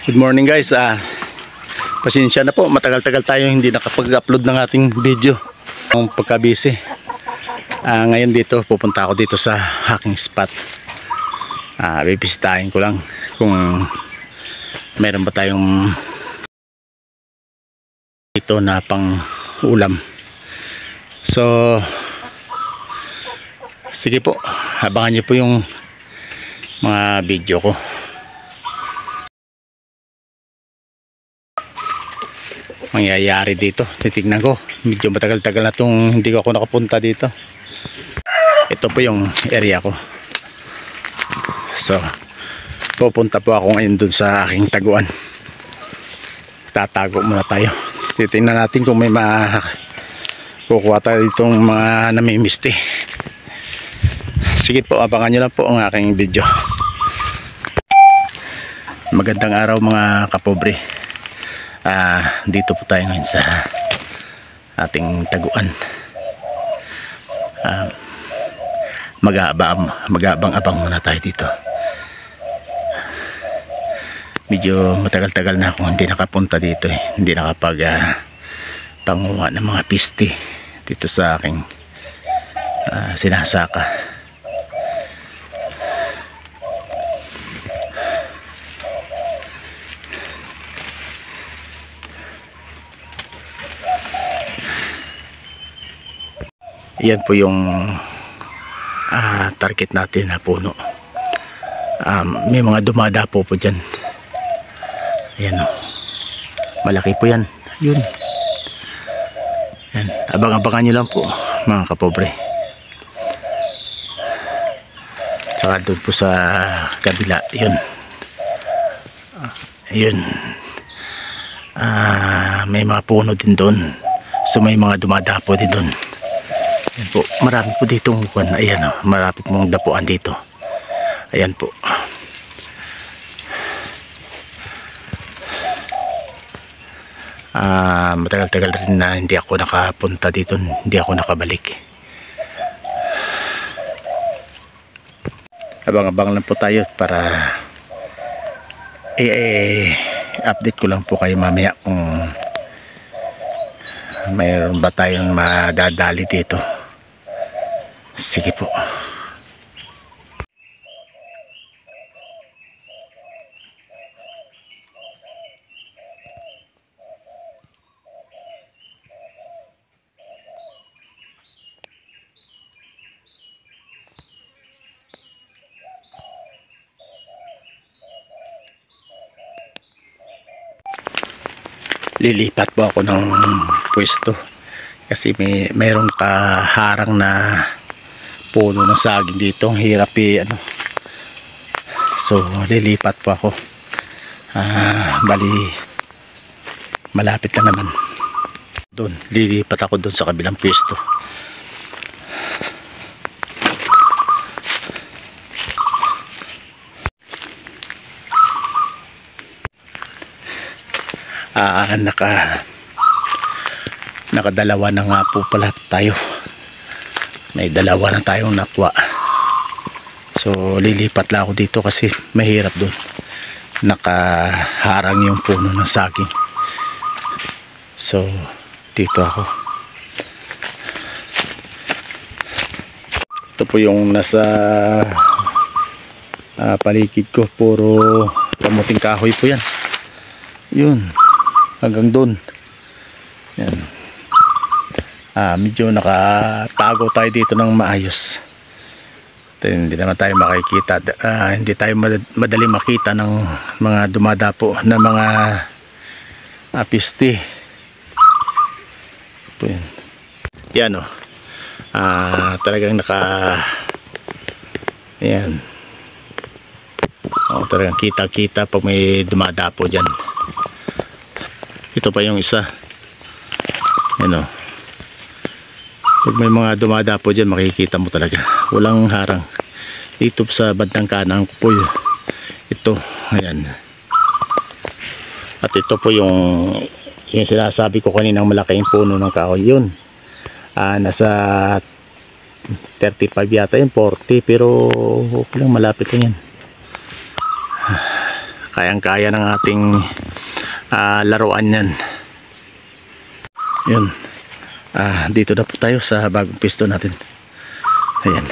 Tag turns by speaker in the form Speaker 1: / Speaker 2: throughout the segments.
Speaker 1: Good morning guys. Pasensya na po, matagal-tagal tayo hindi nakapag-upload ng ating video ng pagka-busy. Ngayon dito, pupunta ako dito sa hiking spot. Bibisitahin ko lang kung meron ba tayong ito na pang ulam. So sige po, abangan niyo po yung mga video ko. Mangyayari dito, titignan ko. Medyo matagal-tagal na itong hindi ako nakapunta dito. Ito po yung area ko. So pupunta po ako ngayon dun sa aking taguan. Tatago muna tayo. Titignan natin kung may kukuha tayo ditong mga namimisti. Sige po, abangan nyo lang po ang aking video. Magandang araw mga kapobre. Dito po tayo ngayon sa ating taguan. Mag-aabang-abang muna tayo dito. Medyo matagal-tagal na akong hindi nakapunta dito Hindi nakapag panguha ng mga pisti dito sa aking sinasaka. Yan po yung target natin na puno. May mga dumadapo po dyan. Ayan o. Malaki po yan. Yun. Yan. Abang-abangan nyo lang po mga kapobre. Tsaka doon po sa kabila. Yun. Ayun. May mga puno din doon. So may mga dumadapo din doon. Ayan po, marami po ditong kuwan. Ayan o, marami pong dapuan dito. Ayan po. Matagal-tagal rin na hindi ako nakapunta dito, hindi ako nakabalik. Abang-abang lang po tayo para update ko lang po kayo mamaya kung mayroon ba tayong madadali dito. Sige po. Lilipat po ako ng pwesto kasi mayroong kaharang na puno ng saging dito. Ang hirap so lilipat po ako. Bali malapit lang naman doon. Lilipat ako doon sa kabilang pwesto. Nakadalawa na nga po pala tayo. May dalawa na tayong nakuha. So lilipat lang ako dito kasi mahirap doon. Nakaharang yung puno ng saging. So dito ako. Ito po yung nasa paligid ko. Puro kamuting kahoy po yan. Yun. Hanggang doon. Yan. Medyo nakatago tayo dito ng maayos. Hindi naman tayo makikita. Hindi tayo madali makita ng mga dumadapo na mga pisti. Yan o. Talagang yan. Talagang kita-kita pag may dumadapo dyan. Ito pa yung isa. Yan o. Pag may mga dumadapo dyan, makikita mo talaga. Walang harang. Dito sa bandang kanan ko po ito. Ayan. At ito po yung sinasabi ko kaninang malaking puno ng kahoy. Yun. Nasa 35 yata yun, 40. Pero okay lang, malapit lang yan. kayang-kaya ng ating laruan yan. Yun. Dito na po tayo sa bagong pisto natin. Ayan.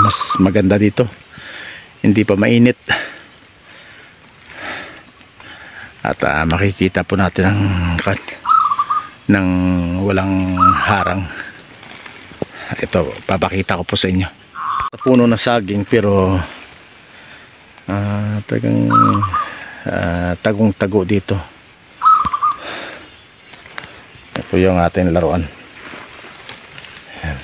Speaker 1: Mas maganda dito, hindi pa mainit, at makikita po natin ng walang harang. Ito, papakita ko po sa inyo sa puno na saging, pero tagong-tago dito. Ito yung ating laruan. Ayan.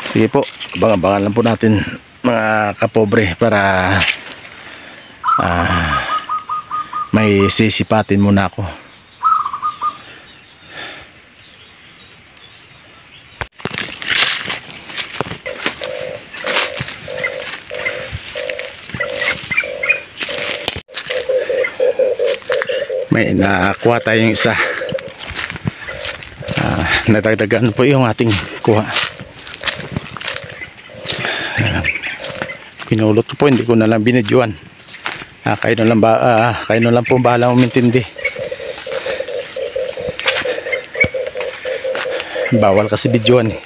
Speaker 1: Sige po, abang-abangan lang po natin mga kapobre, para may sisipatin muna ako. May nakuha tayong isa. Nadagdagan po yung ating kuha. Pinulot ko po, hindi ko na lang binidyoan. Kayo na lang po bahala umintindi. Bawal kasi bidyoan eh.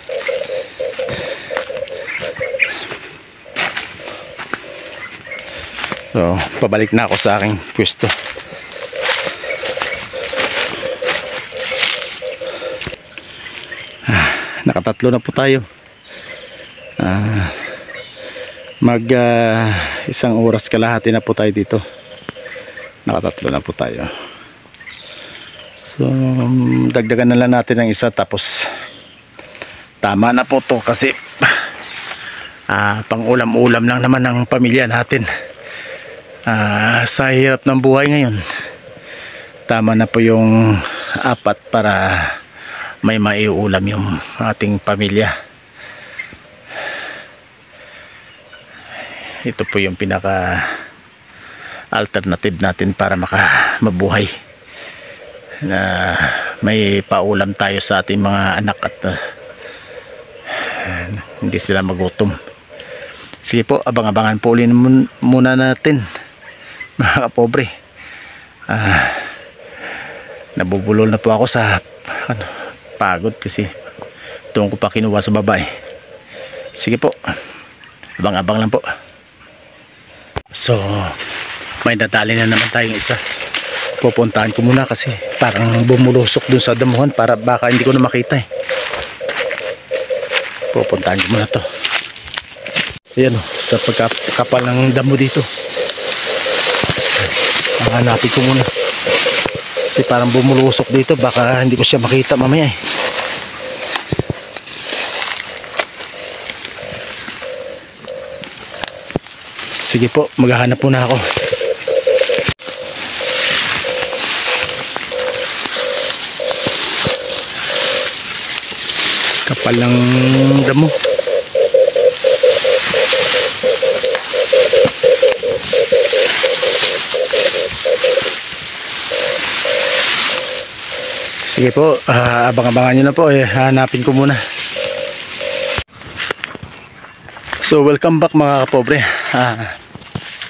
Speaker 1: So, pabalik na ako sa aking pwesto. Nakatatlo na po tayo. Isang oras kalahati na po tayo dito. Nakatatlo na po tayo. So dagdagan na lang natin ng isa, tapos tama na po to, kasi pang ulam-ulam lang naman ng pamilya natin. Sa hirap ng buhay ngayon, tama na po yung 4 para may maiulam yung ating pamilya. Ito po yung pinaka alternative natin para mabuhay, na may paulam tayo sa ating mga anak at hindi sila magutom. Sige po, abang-abangan po ulit muna natin mga kapobre. Nabubulol na po ako sa pagod, kasi doon ko pa kinuha sa babae. Sige po, abang-abang lang po. So may nadali na naman tayong isa. Pupuntahan ko muna kasi parang bumulusok dun sa damuhan, para baka hindi ko na makita eh. Pupuntahan ko muna to. Ayan, sa pagkakapal ng damo dito, hanapin ko muna kasi parang bumulusok dito, baka hindi ko siya makita mamaya eh. Sige po, maghahanap po na ako. Kapal ng damo. Sige po, abang-abangan nyo na po eh. Hanapin ko muna. So welcome back mga kapobre.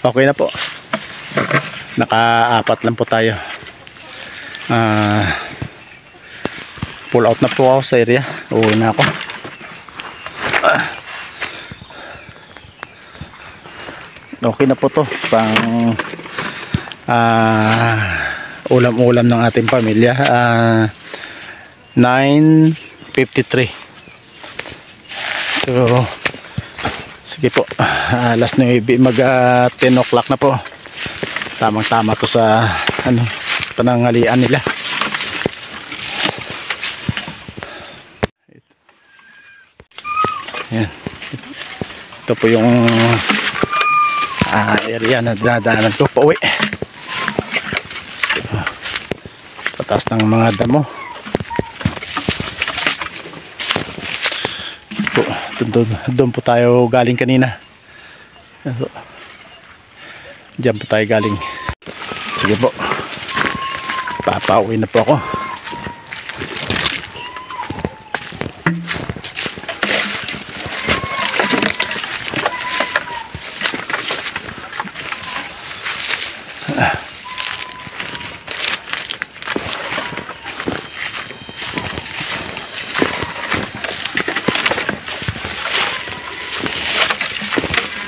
Speaker 1: Okay na po, naka-4 lang po tayo. Pull out na po ako sa area. Uwi na ako. Okay na po to, pang ulam-ulam ng ating pamilya. 9:53. So sige po, last 9, mag 10 o'clock na po. Tamang-tama to sa pananghalian nila. Yan. Ito po yung area na dadaanan ko pauwi. So, pataas ng mga damo. Doon po tayo galing kanina. So, diyan po tayo galing. Sige po, papauwi na po ako.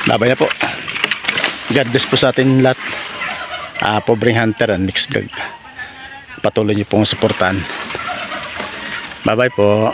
Speaker 1: Babay na po. God bless po sa atin lahat. Pobreng Hunter and Mixed Vlog. Patuloy niyo pong suportahan. Bye bye po.